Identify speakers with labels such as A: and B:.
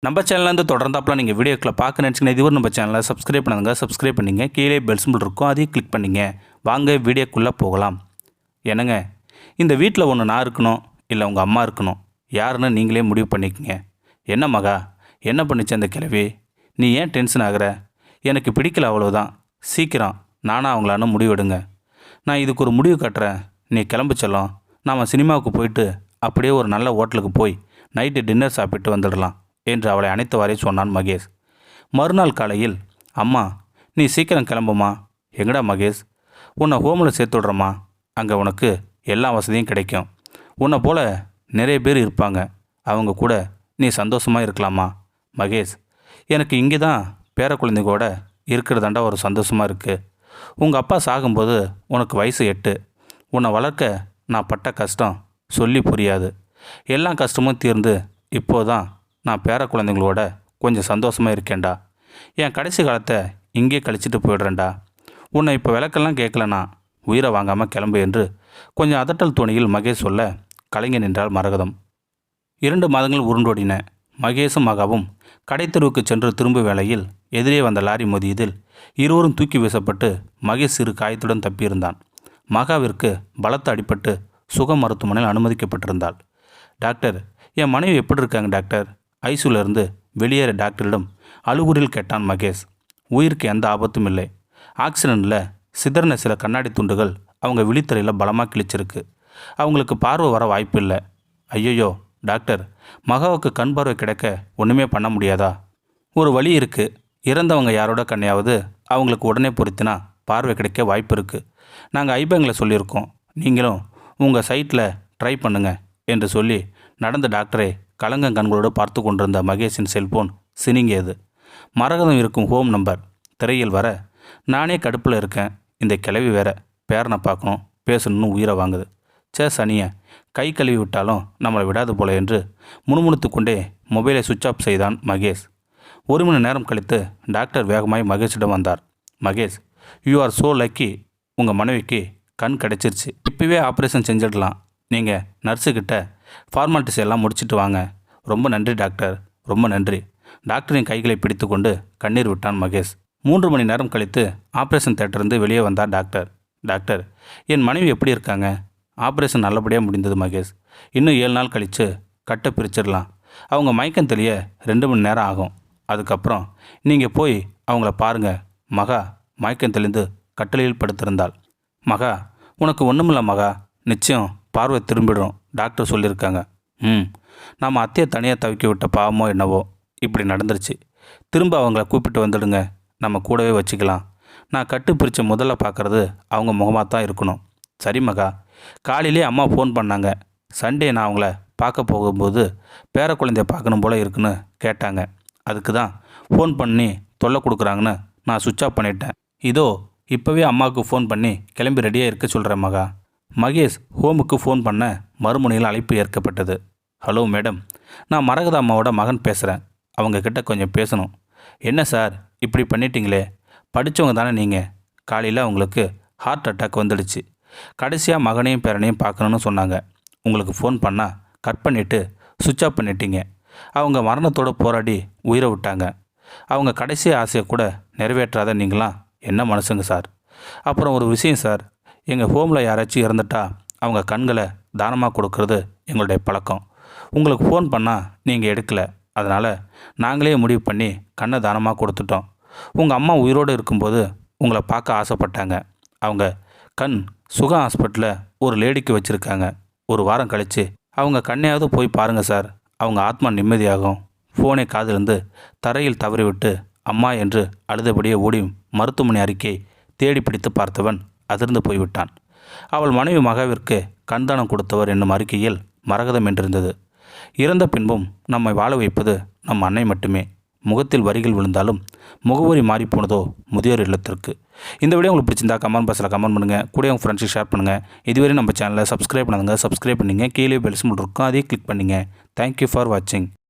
A: நம்ம சேனல்லேருந்து தொடர்ந்தாப்பில் நீங்கள் வீடியோக்களை பார்க்க நினச்சிங்கன்னா இதுவரை நம்ம சேனலை சப்ஸ்கிரைப் பண்ணுங்க. சப்ஸ்கிரைப் பண்ணிங்க. கீழே பெல் சிம்பிள் இருக்கும், அதையும் கிளிக் பண்ணிங்க. வாங்க வீடியோக்குள்ளே போகலாம். என்னங்க, இந்த வீட்டில் ஒன்று நான் இருக்கணும், இல்லை உங்கள் அம்மா இருக்கணும், யாருன்னு நீங்களே முடிவு பண்ணிக்கங்க. என்ன மகா, என்ன பண்ணிச்சு அந்த கிழவி? நீ ஏன் டென்ஷன் ஆகிற? எனக்கு பிடிக்கல, அவ்வளோதான். சீக்கிரம் நானாக அவங்களான முடிவெடுங்க. நான் இதுக்கு ஒரு முடிவு கட்டுறேன். நீ கிளம்பு செல்லம். நாம் சினிமாவுக்கு போயிட்டு அப்படியே ஒரு நல்ல ஹோட்டலுக்கு போய் நைட்டு டின்னர் சாப்பிட்டு வந்துடலாம் என்று அவளை அணைத்தவாறே சொன்னான் மகேஷ். மறுநாள் காலையில், அம்மா நீ சீக்கிரம் கிளம்புமா. எங்கடா மகேஷ்? உன்னை ஹோமில் சேர்த்து விட்றம்மா. அங்கே உனக்கு எல்லா வசதியும் கிடைக்கும். உன்னை போல் நிறைய பேர் இருப்பாங்க, அவங்க கூட நீ சந்தோஷமாக இருக்கலாமா. மகேஷ், எனக்கு இங்கே தான் பேர குழந்தைகளோட இருக்கிறதாண்டா ஒரு சந்தோஷமாக இருக்குது. உங்கள் அப்பா சாகும்போது உனக்கு வயசு 8. உன்னை வளர்க்க நான் பட்ட கஷ்டம் சொல்லி புரியாது. எல்லா கஷ்டமும் தீர்ந்து இப்போதான் நான் பேர குழந்தைங்களோட கொஞ்சம் சந்தோஷமாக இருக்கேன்டா. என் கடைசி காலத்தை இங்கே கழிச்சிட்டு போயிடுறேன்டா. உன்னை இப்போ விளக்கெல்லாம் கேட்கலனா உயிரை வாங்காமல் கிளம்பு என்று கொஞ்சம் அதட்டல் துணியில் மகேஷ் சொல்ல கலைஞ நின்றாள் மரகதம். 2 மாதங்கள் உருண்டோடின. மகேஷும் மகாவும் கடைத்தெருவுக்கு சென்று திரும்பும் வேளையில் எதிரே வந்த லாரி மோதியதில் இருவரும் தூக்கி வீசப்பட்டு மகேஷ் சிறு காயத்துடன் தப்பியிருந்தான். மகாவிற்கு பலத்த அடிபட்டு சுக மருத்துவமனையில் அனுமதிக்கப்பட்டிருந்தாள். டாக்டர், என் மனைவி எப்படி இருக்காங்க டாக்டர்? ஐசியூலேருந்து வெளியேற டாக்டரிடம் அழுகுறில் கேட்டான் மகேஷ். உயிருக்கு எந்த ஆபத்தும் இல்லை. ஆக்சிடெண்ட்டில் சிதறின சில கண்ணாடி துண்டுகள் அவங்க விழித்திரையில் பலமாக கிழிச்சிருக்கு. அவங்களுக்கு பார்வை வர வாய்ப்பு இல்லை. ஐயோ டாக்டர், மகாவுக்கு கண் பார்வை கிடைக்க ஒன்றுமே பண்ண முடியாதா? ஒரு வழி இருக்குது. இறந்தவங்க யாரோட கண்ணையாவது அவங்களுக்கு உடனே பொருத்தினா பார்வை கிடைக்க வாய்ப்பு இருக்குது. நாங்கள் ஐபேங்கில் சொல்லியிருக்கோம், நீங்களும் உங்கள் சைட்டில் ட்ரை பண்ணுங்க என்று சொல்லி நடந்த டாக்டரை கலங்க கண்களோடு பார்த்து கொண்டிருந்த மகேஷின் செல்போன் சினிங்கியது. மரகதம் இருக்கும் ஹோம் நம்பர் திரையில் வர, நானே கடுப்பில் இருக்கேன், இந்த கிளவி வேற பேரனை பார்க்கணும் பேசணும்னு உயிரை வாங்குது. சனியை கை கழுவி விட்டாலும் நம்மளை விடாது போல என்று முணுமுணுத்து கொண்டே மொபைலை சுவிட்ச் ஆஃப் செய்தான் மகேஷ். 1 மணி நேரம் கழித்து டாக்டர் வேகமாய் மகேஷிடம் வந்தார். Mahesh, you are so lucky. உங்கள் மனைவிக்கு கண் கிடச்சிருச்சு. இப்போவே ஆப்ரேஷன் செஞ்சிடலாம். நீங்கள் நர்ஸுக்கிட்ட ஃபார்மாலிட்டிஸ் எல்லாம் முடிச்சுட்டு வாங்க. ரொம்ப நன்றி டாக்டர், ரொம்ப நன்றி. டாக்டரின் கைகளை பிடித்து கொண்டு கண்ணீர் விட்டான் மகேஷ். 3 மணி நேரம் கழித்து ஆப்ரேஷன் தேட்டரிலிருந்து வெளியே வந்தார் டாக்டர். டாக்டர், என் மனைவி எப்படி இருக்காங்க? ஆப்ரேஷன் நல்லபடியாக முடிந்தது மகேஷ். இன்னும் 7 நாள் கழித்து கட்டை பிரிச்சிடலாம். அவங்க மயக்கம் தெளிய 2 மணி நேரம் ஆகும். அதுக்கப்புறம் நீங்கள் போய் அவங்கள பாருங்கள். மகா மயக்கம் தெளிந்து கட்டளையில் படுத்திருந்தாள். மகா, உனக்கு ஒன்றுமில்ல மகா, நிச்சயம் பார்வை திரும்பிடும் டாக்டர் சொல்லியிருக்காங்க. நாம் அத்தையை தனியாக தவிக்க விட்ட பாவமோ என்னவோ இப்படி நடந்துருச்சு. திரும்ப அவங்கள கூப்பிட்டு வந்துடுங்க, நம்ம கூடவே வச்சுக்கலாம். நான் கட்டு பிரித்த முதல்ல பார்க்குறது அவங்க முகமாக தான் இருக்கணும். சரி மகா. காலையிலே அம்மா ஃபோன் பண்ணாங்க. சண்டே நான் அவங்கள பார்க்க போகும்போது பேர குழந்தைய பார்க்கணும் போல் இருக்குன்னு கேட்டாங்க. அதுக்கு தான் ஃபோன் பண்ணி தொல்லை கொடுக்குறாங்கன்னு நான் சுவிட்ச் ஆஃப் பண்ணிட்டேன். இதோ இப்போவே அம்மாவுக்கு ஃபோன் பண்ணி கிளம்பி ரெடியாக இருக்க சொல்கிறேன் மகா. மகேஷ் ஹோமுக்கு ஃபோன் பண்ண மறுமுனையில் அழைப்பு ஏற்கப்பட்டது. ஹலோ மேடம், நான் மரகத அம்மாவோட மகன் பேசுகிறேன். அவங்கக்கிட்ட கொஞ்சம் பேசணும். என்ன சார் இப்படி பண்ணிட்டீங்களே? படித்தவங்க தானே நீங்கள்? காலையில் அவங்களுக்கு ஹார்ட் அட்டாக் வந்துடுச்சு. கடைசியாக மகனையும் பேரனையும் பார்க்கணுன்னு சொன்னாங்க. உங்களுக்கு ஃபோன் பண்ணால் கட் பண்ணிவிட்டு சுவிட்ச் ஆஃப் பண்ணிட்டீங்க. அவங்க மரணத்தோடு போராடி உயிரை விட்டாங்க. அவங்க கடைசி ஆசையை கூட நிறைவேற்றாத நீங்களாம் என்ன மனுஷங்க சார்? அப்புறம் ஒரு விஷயம் சார், எங்கள் ஹோமில் யாராச்சும் இறந்துட்டா அவங்க கண்களை தானமாக கொடுக்கறது எங்களுடைய பழக்கம். உங்களுக்கு ஃபோன் பண்ணால் நீங்கள் எடுக்கலை. அதனால் நாங்களே முடிவு பண்ணி கண்ணை தானமாக கொடுத்துட்டோம். உங்கள் அம்மா உயிரோடு இருக்கும்போது உங்களை பார்க்க ஆசைப்பட்டாங்க. அவங்க கண் சுகம் ஹாஸ்பிட்டலில் ஒரு லேடிக்கு வச்சுருக்காங்க. 1 வாரம் கழித்து அவங்க கண்ணையாவது போய் பாருங்கள் சார். அவங்க ஆத்மா நிம்மதியாகும். ஃபோனை காதிலிருந்து தரையில் தவறிவிட்டு அம்மா என்று அழுதபடியே ஓடி மருத்துவமனை அறிக்கையை தேடி பிடித்து பார்த்தவன் அதிர்ந்து போய்விட்டான். அவள் மனைவி மகாவிற்கு கண்தானம் கொடுத்தவர் என்னும் அறிக்கையில் மரகதம் என்றிருந்தது. இறந்த பின்பும் நம்மை வாழ வைப்பது நம் அன்னை மட்டுமே. முகத்தில் வரிகள் விழுந்தாலும் முகவரி மாறிப்போனதோ முதியோர் இல்லத்திற்கு. இந்த வீடியோ உங்களுக்கு பிடிச்சிருந்தா கமெண்ட் பாக்ஸில் கமெண்ட் பண்ணுங்கள். கூட உங்கள் ஃப்ரெண்ட்ஸுக்கு ஷேர் பண்ணுங்கள். இதுவரை நம்ம சேனலை சப்ஸ்கிரைப் பண்ணுங்கள். சப்ஸ்கிரைப் பண்ணிங்க. கீழே பெல் சிம்பல் இருக்கும், அதையும் கிளிக் பண்ணிங்க. தேங்க்யூ ஃபார் வாட்சிங்.